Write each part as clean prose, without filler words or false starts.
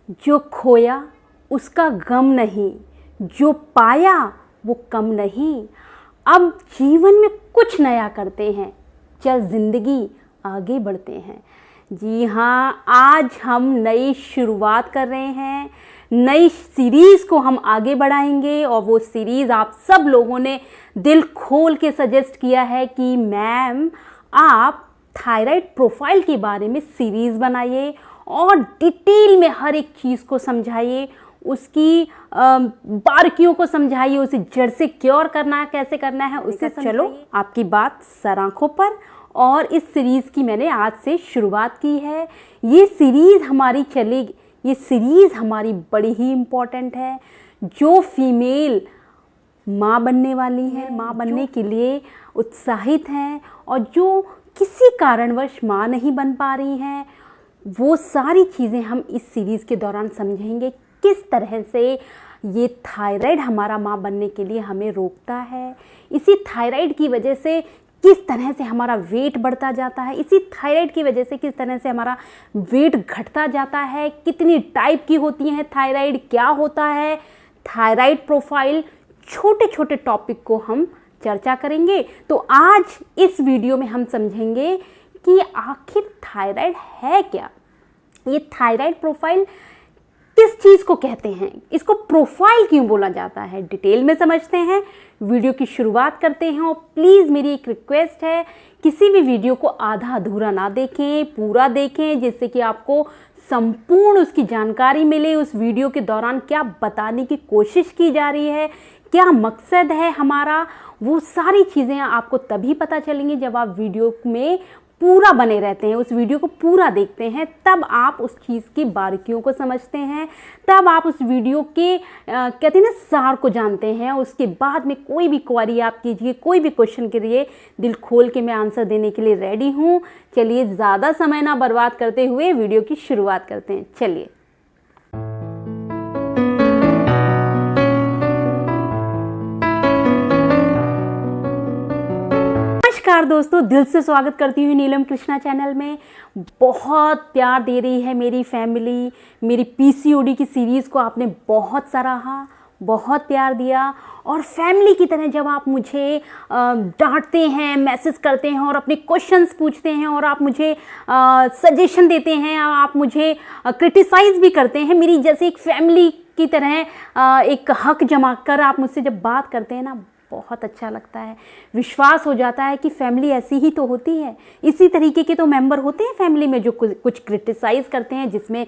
जो खोया उसका गम नहीं, जो पाया वो कम नहीं। अब जीवन में कुछ नया करते हैं, चल जिंदगी आगे बढ़ते हैं। जी हाँ, आज हम नई शुरुआत कर रहे हैं, नई सीरीज़ को हम आगे बढ़ाएंगे। और वो सीरीज़ आप सब लोगों ने दिल खोल के सजेस्ट किया है कि मैम आप थायराइड प्रोफाइल के बारे में सीरीज़ बनाइए और डिटेल में हर एक चीज़ को समझाइए, उसकी बारीकियों को समझाइए, उसे जड़ से क्योर करना है, कैसे करना है उससे। चलो आपकी बात सर आंखों पर। और इस सीरीज़ की मैंने आज से शुरुआत की है। ये सीरीज़ हमारी बड़ी ही इम्पोर्टेंट है। जो फीमेल माँ बनने वाली है, माँ बनने के लिए उत्साहित हैं और जो किसी कारणवश माँ नहीं बन पा रही हैं, वो सारी चीज़ें हम इस सीरीज़ के दौरान समझेंगे। किस तरह से ये थायराइड हमारा माँ बनने के लिए हमें रोकता है, इसी थायराइड की वजह से किस तरह से हमारा वेट बढ़ता जाता है, इसी थायराइड की वजह से किस तरह से हमारा वेट घटता जाता है, कितनी टाइप की होती हैं थायराइड, क्या होता है थायराइड प्रोफाइल, छोटे छोटे टॉपिक को हम चर्चा करेंगे। तो आज इस वीडियो में हम समझेंगे कि आखिर थायराइड है क्या, ये थायराइड प्रोफाइल किस चीज़ को कहते हैं, इसको प्रोफाइल क्यों बोला जाता है, डिटेल में समझते हैं। वीडियो की शुरुआत करते हैं। और प्लीज़ मेरी एक रिक्वेस्ट है, किसी भी वीडियो को आधा अधूरा ना देखें, पूरा देखें, जिससे कि आपको संपूर्ण उसकी जानकारी मिले। उस वीडियो के दौरान क्या बताने की कोशिश की जा रही है, क्या मकसद है हमारा, वो सारी चीज़ें आपको तभी पता चलेंगी जब आप वीडियो में पूरा बने रहते हैं, उस वीडियो को पूरा देखते हैं। तब आप उस चीज़ की बारीकियों को समझते हैं, तब आप उस वीडियो के कहते हैं ना सार को जानते हैं। उसके बाद में कोई भी क्वेरी आप कीजिए, कोई भी क्वेश्चन के लिए दिल खोल के मैं आंसर देने के लिए रेडी हूँ। चलिए ज़्यादा समय ना बर्बाद करते हुए वीडियो की शुरुआत करते हैं। चलिए नमस्कार दोस्तों, दिल से स्वागत करती हूँ नीलम कृष्णा चैनल में। बहुत प्यार दे रही है मेरी फैमिली। मेरी पीसीओडी की सीरीज़ को आपने बहुत सराहा, बहुत प्यार दिया। और फैमिली की तरह जब आप मुझे डांटते हैं, मैसेज करते हैं और अपने क्वेश्चंस पूछते हैं और आप मुझे सजेशन देते हैं, आप मुझे क्रिटिसाइज़ भी करते हैं, मेरी जैसे एक फैमिली की तरह एक हक जमा कर आप मुझसे जब बात करते हैं ना, बहुत अच्छा लगता है। विश्वास हो जाता है कि फैमिली ऐसी ही तो होती है। इसी तरीके के तो मेंबर होते हैं फैमिली में, जो कुछ क्रिटिसाइज़ करते हैं जिसमें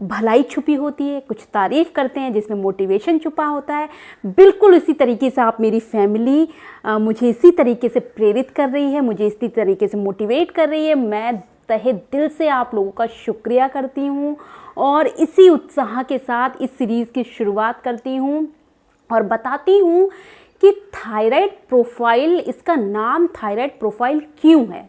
भलाई छुपी होती है, कुछ तारीफ़ करते हैं जिसमें मोटिवेशन छुपा होता है। बिल्कुल इसी तरीके से आप मेरी फैमिली मुझे इसी तरीके से प्रेरित कर रही है, मुझे इसी तरीके से मोटिवेट कर रही है। मैं तहे दिल से आप लोगों का शुक्रिया करती हूँ और इसी उत्साह के साथ इस सीरीज़ की शुरुआत करती हूँ और बताती हूँ कि थायराइड प्रोफाइल, इसका नाम थायराइड प्रोफाइल क्यों है।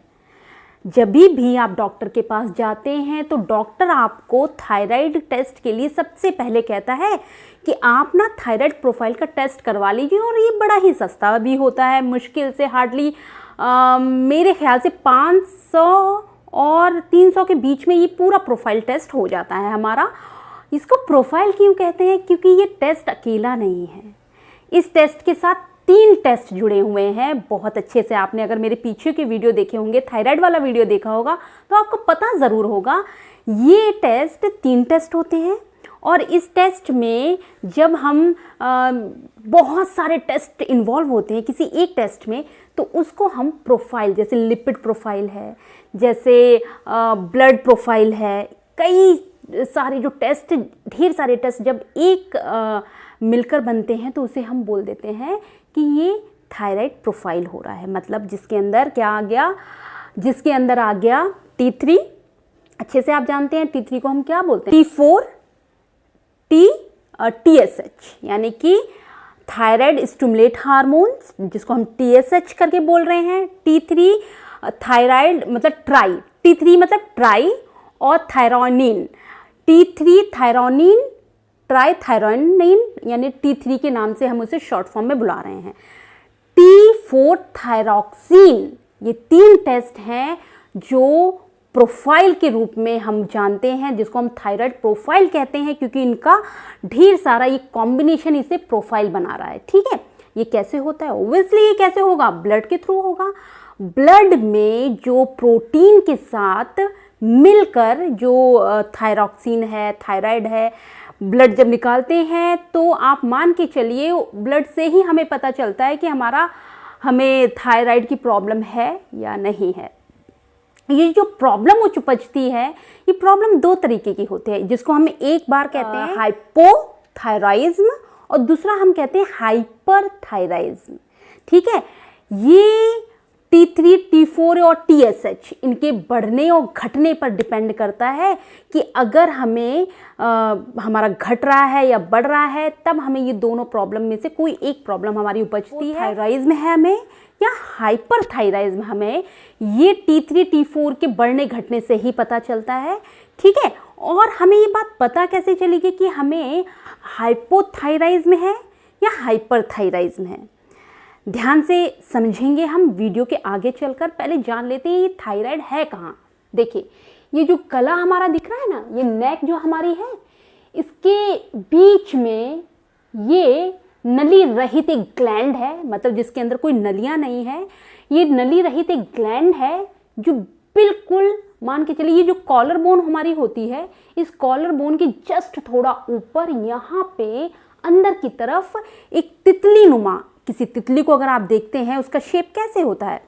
जब भी आप डॉक्टर के पास जाते हैं तो डॉक्टर आपको थायराइड टेस्ट के लिए सबसे पहले कहता है कि आप ना थायराइड प्रोफाइल का टेस्ट करवा लीजिए। और ये बड़ा ही सस्ता भी होता है, मुश्किल से हार्डली मेरे ख्याल से 500 और 300 के बीच में ये पूरा प्रोफाइल टेस्ट हो जाता है हमारा। इसको प्रोफाइल क्यों कहते हैं, क्योंकि ये टेस्ट अकेला नहीं है। इस टेस्ट के साथ 3 टेस्ट जुड़े हुए हैं। बहुत अच्छे से आपने अगर मेरे पीछे के वीडियो देखे होंगे, थायराइड वाला वीडियो देखा होगा, तो आपको पता ज़रूर होगा ये टेस्ट 3 टेस्ट होते हैं। और इस टेस्ट में जब हम बहुत सारे टेस्ट इन्वॉल्व होते हैं किसी एक टेस्ट में, तो उसको हम प्रोफाइल, जैसे लिपिड प्रोफाइल है, जैसे ब्लड प्रोफाइल है, कई सारे जो टेस्ट, ढेर सारे टेस्ट जब एक मिलकर बनते हैं तो उसे हम बोल देते हैं कि ये थायराइड प्रोफाइल हो रहा है। मतलब जिसके अंदर क्या आ गया, जिसके अंदर आ गया T3, अच्छे से आप जानते हैं T3 को हम क्या बोलते हैं, T4 TSH, यानी कि थायराइड स्टिमुलेट हार्मोन्स, जिसको हम TSH करके बोल रहे हैं। T3 थायराइड मतलब ट्राई, T3 मतलब ट्राई और थायरोनिन, T3 थायरोनिन, ट्राईथायरोनिन, यानी T3 के नाम से हम उसे शॉर्ट फॉर्म में बुला रहे हैं। T4 थायरॉक्सिन, ये 3 टेस्ट हैं जो प्रोफाइल के रूप में हम जानते हैं, जिसको हम थायराइड प्रोफाइल कहते हैं, क्योंकि इनका ढेर सारा ये कॉम्बिनेशन इसे प्रोफाइल बना रहा है। ठीक है, ये कैसे होता है? ऑब्वियसली ये कैसे होगा? ब्लड के थ्रू होगा। ब्लड में जो प्रोटीन के साथ मिलकर जो थायरॉक्सिन है, थायराइड है, ब्लड जब निकालते हैं तो आप मान के चलिए ब्लड से ही हमें पता चलता है कि हमें थायराइड की प्रॉब्लम है या नहीं है। ये जो प्रॉब्लम उपजती है, ये प्रॉब्लम दो तरीके की होती है, जिसको हम एक बार कहते हैं हाइपोथायराइज्म और दूसरा हम कहते हैं हाइपरथायराइज्म। ठीक है, ये T3, T4 और TSH इनके बढ़ने और घटने पर डिपेंड करता है कि अगर हमारा घट रहा है या बढ़ रहा है, तब हमें ये दोनों प्रॉब्लम में से कोई एक प्रॉब्लम हमारी उपजती है। थायराइज्म है हमें या हाइपरथायराइज्म, हमें ये T3, T4 के बढ़ने घटने से ही पता चलता है। ठीक है, और हमें ये बात पता कैसे चलेगी कि हमें हाइपोथायराइज्म है या हाइपरथायराइज्म है? ध्यान से समझेंगे हम वीडियो के आगे चलकर। पहले जान लेते हैं ये थायराइड है कहाँ। देखिए, ये जो कला हमारा दिख रहा है ना, ये नेक जो हमारी है, इसके बीच में ये नली रहित एक ग्लैंड है, मतलब जिसके अंदर कोई नलियां नहीं है। ये नली रहित एक ग्लैंड है जो बिल्कुल मान के चलिए, ये जो कॉलर बोन हमारी होती है, इस कॉलर बोन के जस्ट थोड़ा ऊपर यहाँ पे अंदर की तरफ एक तितली नुमा, किसी तितली को अगर आप देखते हैं उसका शेप कैसे होता है,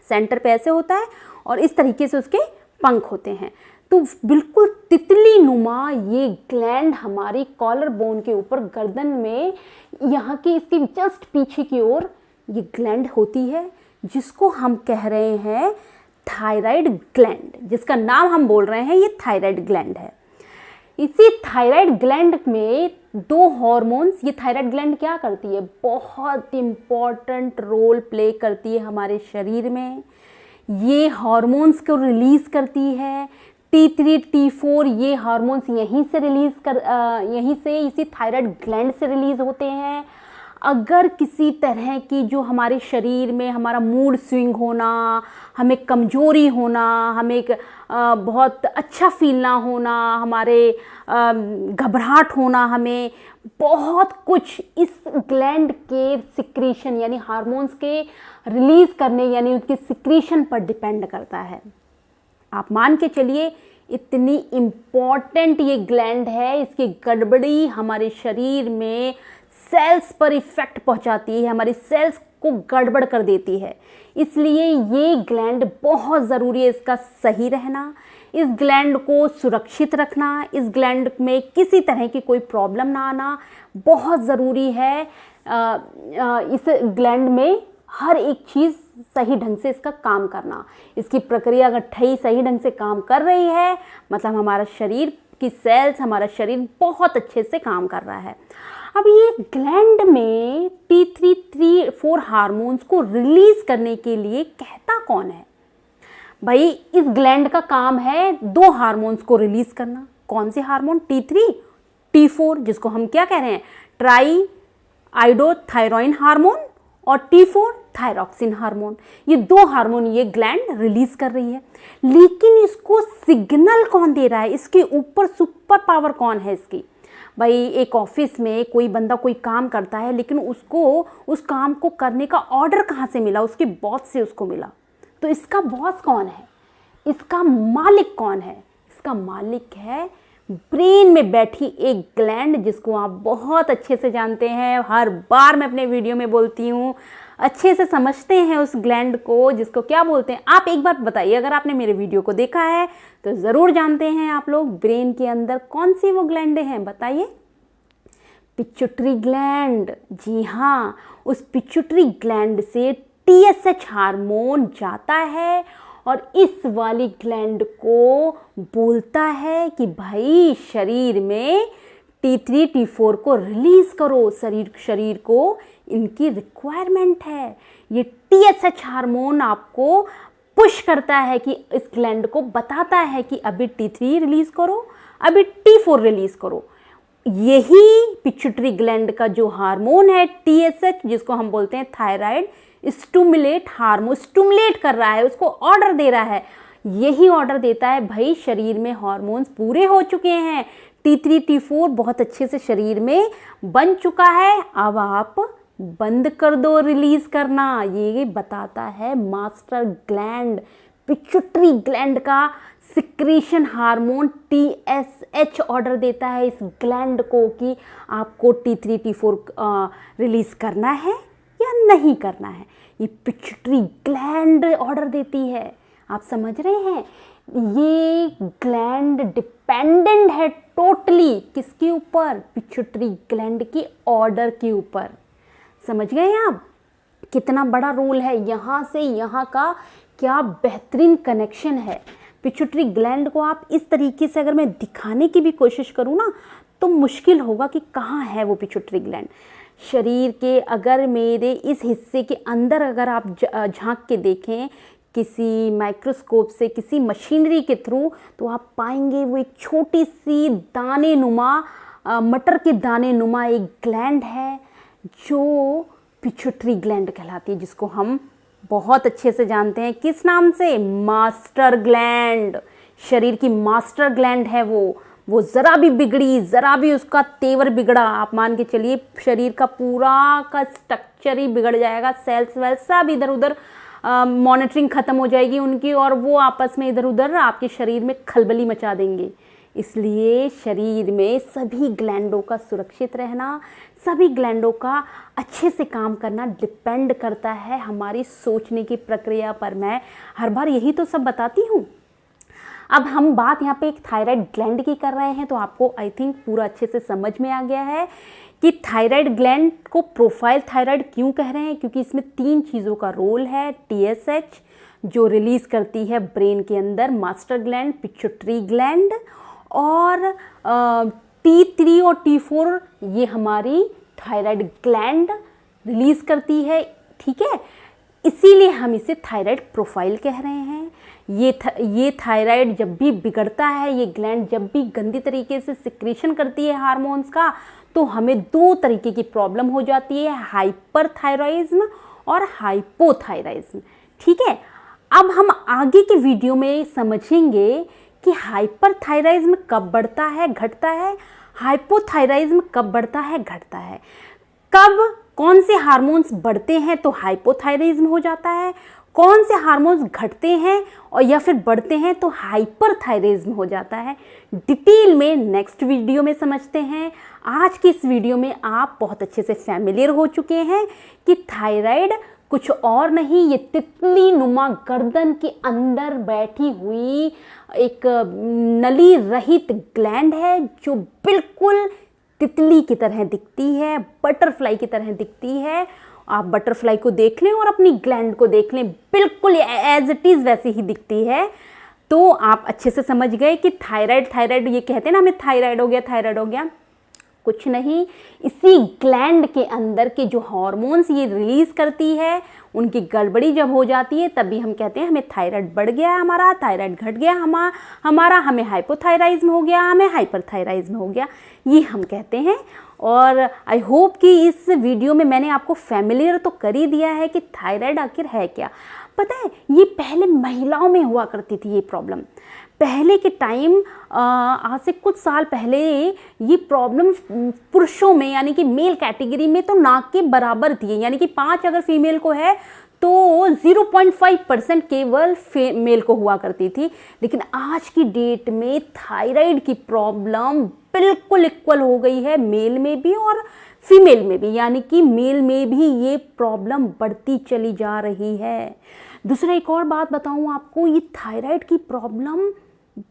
सेंटर पे ऐसे होता है और इस तरीके से उसके पंख होते हैं, तो बिल्कुल तितली नुमा ये ग्लैंड हमारी कॉलर बोन के ऊपर गर्दन में, यहाँ की इसके जस्ट पीछे की ओर ये ग्लैंड होती है, जिसको हम कह रहे हैं थायराइड ग्लैंड, जिसका नाम हम बोल रहे हैं ये थायराइड ग्लैंड है। इसी थायराइड ग्लैंड में दो हॉर्मोन्स, ये थायराइड ग्लैंड क्या करती है? बहुत इंपॉर्टेंट रोल प्ले करती है हमारे शरीर में। ये हॉर्मोन्स को रिलीज करती है। T3, T4 ये हार्मोन्स यहीं से इसी थायराइड ग्लैंड से रिलीज होते हैं। अगर किसी तरह की जो हमारे शरीर में हमारा मूड स्विंग होना, हमें कमजोरी होना, हमें बहुत अच्छा फील ना होना, हमारे घबराहट होना, हमें बहुत कुछ इस ग्लैंड के सिक्रीशन यानी हार्मोन्स के रिलीज करने यानी उसके सिक्रीशन पर डिपेंड करता है। आप मान के चलिए इतनी इम्पॉर्टेंट ये ग्लैंड है, इसकी गड़बड़ी हमारे शरीर में सेल्स पर इफेक्ट पहुंचाती है, हमारी सेल्स को गड़बड़ कर देती है। इसलिए ये ग्लैंड बहुत ज़रूरी है, इसका सही रहना, इस ग्लैंड को सुरक्षित रखना, इस ग्लैंड में किसी तरह की कोई प्रॉब्लम ना आना बहुत ज़रूरी है। इस ग्लैंड में हर एक चीज़ सही ढंग से इसका काम करना, इसकी प्रक्रिया अगर सही ढंग से काम कर रही है, मतलब हमारा शरीर की सेल्स, हमारा शरीर बहुत अच्छे से काम कर रहा है। अब ये ग्लैंड में T3, T4 हार्मोन्स को रिलीज करने के लिए कहता कौन है? भाई, इस ग्लैंड का काम है दो हार्मोन्स को रिलीज करना। कौन से हार्मोन? T3, T4, जिसको हम क्या कह रहे हैं? ट्राई आइडोथायरॉइन हार्मोन और T4 थायरॉक्सिन हार्मोन। ये दो हार्मोन ये ग्लैंड रिलीज कर रही है, लेकिन इसको सिग्नल कौन दे रहा है? इसके ऊपर सुपर पावर कौन है इसकी? भाई, एक ऑफिस में कोई बंदा कोई काम करता है, लेकिन उसको उस काम को करने का ऑर्डर कहाँ से मिला? उसके बॉस से उसको मिला। तो इसका बॉस कौन है? इसका मालिक कौन है? इसका मालिक है ब्रेन में बैठी एक ग्लैंड, जिसको आप बहुत अच्छे से जानते हैं, हर बार मैं अपने वीडियो में बोलती हूँ, अच्छे से समझते हैं उस ग्लैंड को, जिसको क्या बोलते हैं। आप एक बार बताइए, अगर आपने मेरे वीडियो को देखा है तो ज़रूर जानते हैं आप लोग ब्रेन के अंदर कौन सी वो ग्लैंड हैं, बताइए। Pituitary gland. जी हाँ, उस पिट्यूटरी ग्लैंड से TSH हार्मोन जाता है और इस वाली ग्लैंड को बोलता है कि भाई शरीर में T3, T4 को रिलीज करो, शरीर को इनकी रिक्वायरमेंट है। ये TSH हार्मोन आपको पुश करता है कि इस ग्लैंड को बताता है कि अभी T3 रिलीज करो, अभी T4 रिलीज करो। यही पिट्यूटरी ग्लैंड का जो हार्मोन है TSH, जिसको हम बोलते हैं थायराइड स्टिमुलेट हार्मोन, स्टिमुलेट कर रहा है, उसको ऑर्डर दे रहा है यही ऑर्डर देता है भाई शरीर में हार्मोन्स पूरे हो चुके हैं, T3 T4 बहुत अच्छे से शरीर में बन चुका है, अब आप बंद कर दो रिलीज करना। ये बताता है मास्टर ग्लैंड, पिट्यूटरी ग्लैंड का सिक्रीशन हार्मोन TSH ऑर्डर देता है इस ग्लैंड को कि आपको T3 T4 रिलीज करना है या नहीं करना है। ये पिट्यूटरी ग्लैंड ऑर्डर देती है। आप समझ रहे हैं, ये ग्लैंड डिपेंडेंट है टोटली किसके ऊपर, पिट्यूटरी ग्लैंड के ऑर्डर के ऊपर। समझ गए आप कितना बड़ा रोल है, यहाँ से यहाँ का क्या बेहतरीन कनेक्शन है। पिट्यूटरी ग्लैंड को आप इस तरीके से अगर मैं दिखाने की भी कोशिश करूँ ना तो मुश्किल होगा कि कहाँ है वो पिट्यूटरी ग्लैंड। शरीर के अगर मेरे इस हिस्से के अंदर अगर आप झांक के देखें किसी माइक्रोस्कोप से, किसी मशीनरी के थ्रू, तो आप पाएंगे वो एक छोटी सी दाने नुमा, मटर के दाने नुमा एक ग्लैंड है जो पिट्यूटरी ग्लैंड कहलाती है, जिसको हम बहुत अच्छे से जानते हैं किस नाम से, मास्टर ग्लैंड। शरीर की मास्टर ग्लैंड है वो ज़रा भी बिगड़ी, ज़रा भी उसका तेवर बिगड़ा, आप मान के चलिए शरीर का पूरा का स्ट्रक्चर ही बिगड़ जाएगा, सेल्स वेल्स सब इधर उधर मॉनिटरिंग ख़त्म हो जाएगी उनकी, और वो आपस में इधर उधर आपके शरीर में खलबली मचा देंगे। इसलिए शरीर में सभी ग्लैंडों का सुरक्षित रहना, सभी ग्लैंडों का अच्छे से काम करना डिपेंड करता है हमारी सोचने की प्रक्रिया पर। मैं हर बार यही तो सब बताती हूँ। अब हम बात यहाँ पे एक थायराइड ग्लैंड की कर रहे हैं, तो आपको आई थिंक पूरा अच्छे से समझ में आ गया है कि थायराइड ग्लैंड को प्रोफाइल थायराइड क्यों कह रहे हैं, क्योंकि इसमें 3 चीज़ों का रोल है। TSH जो रिलीज़ करती है ब्रेन के अंदर मास्टर ग्लैंड, पिट्यूटरी ग्लैंड, और T3 और T4 ये हमारी थायराइड ग्लैंड रिलीज़ करती है, ठीक है। इसीलिए हम इसे थायराइड प्रोफाइल कह रहे हैं। ये थायराइड जब भी बिगड़ता है, ये ग्लैंड जब भी गंदी तरीके से सिक्रीशन करती है हार्मोन्स का, तो हमें 2 तरीके की प्रॉब्लम हो जाती है, हाइपरथायराइज्म और हाइपोथायराइज्म, ठीक है। अब हम आगे के वीडियो में समझेंगे कि हाइपरथायराइज्म कब बढ़ता है, घटता है, हाइपोथायराइज्म कब बढ़ता है, घटता है, कब कौन से हार्मोन्स बढ़ते हैं तो हाइपोथायराइज्म हो जाता है, कौन से हार्मोन्स घटते हैं और या फिर बढ़ते हैं तो हाइपरथायराइज्म हो जाता है। डिटेल में नेक्स्ट वीडियो में समझते हैं। आज की इस वीडियो में आप बहुत अच्छे से फैमिलियर हो चुके हैं कि थायराइड कुछ और नहीं, ये तितली नुमा गर्दन के अंदर बैठी हुई एक नली रहित ग्लैंड है जो बिल्कुल तितली की तरह दिखती है, बटरफ्लाई की तरह दिखती है। आप बटरफ्लाई को देख लें और अपनी ग्लैंड को देख लें, बिल्कुल एज इट इज़ वैसे ही दिखती है। तो आप अच्छे से समझ गए कि थायराइड ये कहते हैं ना हमें थायराइड हो गया, कुछ नहीं, इसी ग्लैंड के अंदर के जो हार्मोन्स ये रिलीज़ करती है उनकी गड़बड़ी जब हो जाती है तभी हम कहते हैं हमें थायराइड बढ़ गया, हमारा थायराइड घट गया, हमारा हमें हाइपोथायराइज्म हो गया, हमें हाइपरथायराइज्म हो गया, ये हम कहते हैं। और आई होप कि इस वीडियो में मैंने आपको फैमिलियर तो कर ही दिया है कि थायराइड आखिर है क्या। पता है ये पहले महिलाओं में हुआ करती थी ये प्रॉब्लम, पहले के टाइम आज से कुछ साल पहले ये प्रॉब्लम पुरुषों में यानी कि मेल कैटेगरी में तो नाक के बराबर थी, यानी कि 5 अगर फीमेल को है तो 0.5% केवल मेल को हुआ करती थी। लेकिन आज की डेट में थायराइड की प्रॉब्लम बिल्कुल इक्वल हो गई है मेल में भी और फीमेल में भी, यानी कि मेल में भी ये प्रॉब्लम बढ़ती चली जा रही है। दूसरा एक और बात बताऊं आपको, ये थायराइड की प्रॉब्लम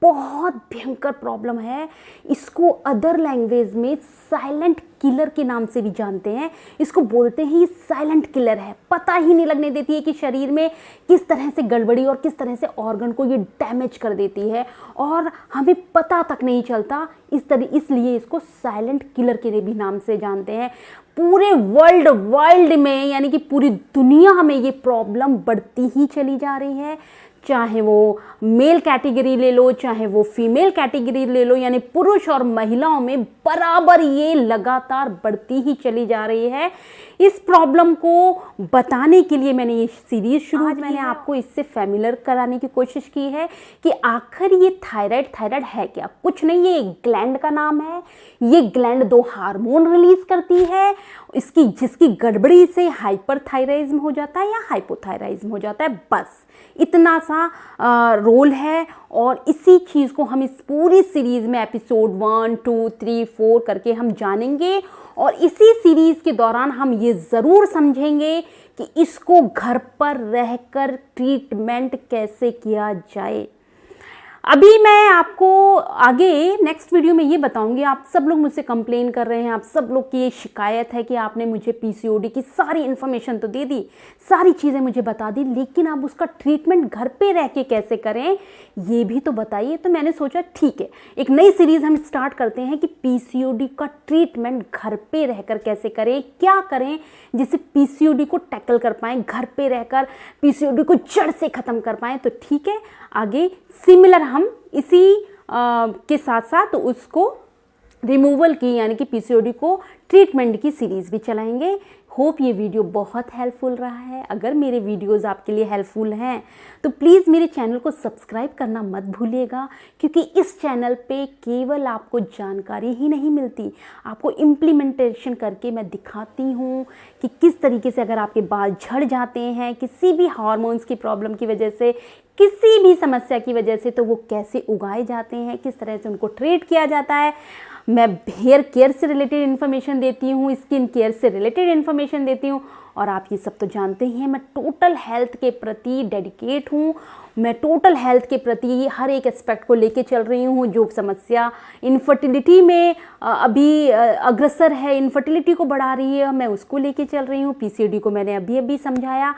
बहुत भयंकर प्रॉब्लम है। इसको अदर लैंग्वेज में साइलेंट किलर के नाम से भी जानते हैं। इसको बोलते हैं ये साइलेंट किलर है, पता ही नहीं लगने देती है कि शरीर में किस तरह से गड़बड़ी और किस तरह से ऑर्गन को ये डैमेज कर देती है और हमें पता तक नहीं चलता। इसलिए इसको साइलेंट किलर के भी नाम से जानते हैं। पूरे वर्ल्ड में यानी कि पूरी दुनिया में ये प्रॉब्लम बढ़ती ही चली जा रही है, चाहे वो मेल कैटेगरी ले लो चाहे वो फीमेल कैटेगरी ले लो, यानी पुरुष और महिलाओं में बराबर ये लगातार बढ़ती ही चली जा रही है। इस प्रॉब्लम को बताने के लिए मैंने ये सीरीज शुरू की। मैंने आपको इससे फैमिलियर कराने की कोशिश की है कि आखिर ये थायराइड है क्या। कुछ नहीं, ये एक ग्लैंड का नाम है। ये ग्लैंड 2 हार्मोन रिलीज करती है, जिसकी गड़बड़ी से हाइपरथायराइज्म हो जाता है या हाइपोथायराइज्म हो जाता है। बस इतना सा रोल है, और इसी चीज़ को हम इस पूरी सीरीज में एपिसोड 1, 2, 3, 4 करके हम जानेंगे। और इसी सीरीज के दौरान हम ये ज़रूर समझेंगे कि इसको घर पर रहकर ट्रीटमेंट कैसे किया जाए। अभी मैं आपको आगे नेक्स्ट वीडियो में ये बताऊंगी। आप सब लोग मुझसे कंप्लेन कर रहे हैं, आप सब लोग की ये शिकायत है कि आपने मुझे पीसीओडी की सारी इन्फॉर्मेशन तो दे दी, सारी चीज़ें मुझे बता दी, लेकिन आप उसका ट्रीटमेंट घर पे रह के कैसे करें ये भी तो बताइए। तो मैंने सोचा ठीक है, एक नई सीरीज़ हम स्टार्ट करते हैं कि पीसीओडी का ट्रीटमेंट घर पे रहकर कैसे करें, क्या करें जिससे पीसीओडी को टैकल कर पाएँ, घर पे रहकर पीसीओडी को जड़ से ख़त्म कर पाएँ। तो ठीक है, आगे सिमिलर हम इसी के साथ साथ उसको रिमूवल की यानी कि पीसीओडी को ट्रीटमेंट की सीरीज़ भी चलाएंगे। होप ये वीडियो बहुत हेल्पफुल रहा है। अगर मेरे वीडियोस आपके लिए हेल्पफुल हैं तो प्लीज़ मेरे चैनल को सब्सक्राइब करना मत भूलिएगा, क्योंकि इस चैनल पे केवल आपको जानकारी ही नहीं मिलती, आपको इम्प्लीमेंटेशन करके मैं दिखाती हूँ कि किस तरीके से अगर आपके बाल झड़ जाते हैं किसी भी हार्मोन्स की प्रॉब्लम की वजह से, किसी भी समस्या की वजह से, तो वो कैसे उगाए जाते हैं, किस तरह से उनको ट्रीट किया जाता है। मैं हेयर केयर से रिलेटेड इन्फॉर्मेशन देती हूँ, स्किन केयर से रिलेटेड इन्फॉर्मेशन देती हूँ, और आप ये सब तो जानते ही हैं मैं टोटल हेल्थ के प्रति डेडिकेट हूँ। मैं टोटल हेल्थ के प्रति हर एक एस्पेक्ट को लेके चल रही हूँ। जो समस्या इनफर्टिलिटी में अभी अग्रसर है, इनफर्टिलिटी को बढ़ा रही है, मैं उसको लेके चल रही हूँ। पीसीओडी को मैंने अभी समझाया,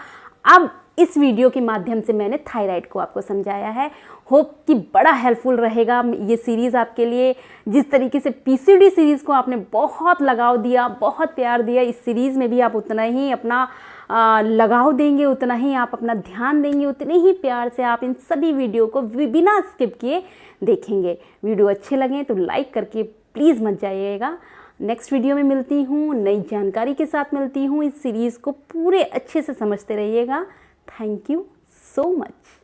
अब इस वीडियो के माध्यम से मैंने थायराइड को आपको समझाया है। होप कि बड़ा हेल्पफुल रहेगा ये सीरीज़ आपके लिए। जिस तरीके से पीसीओडी सीरीज़ को आपने बहुत लगाव दिया, बहुत प्यार दिया, इस सीरीज़ में भी आप उतना ही अपना लगाव देंगे, उतना ही आप अपना ध्यान देंगे, उतने ही प्यार से आप इन सभी वीडियो को बिना स्किप किए देखेंगे। वीडियो अच्छे लगें तो लाइक करके प्लीज़ मत जाइएगा। नेक्स्ट वीडियो में मिलती हूँ, नई जानकारी के साथ मिलती हूँ। इस सीरीज़ को पूरे अच्छे से समझते रहिएगा। Thank you so much.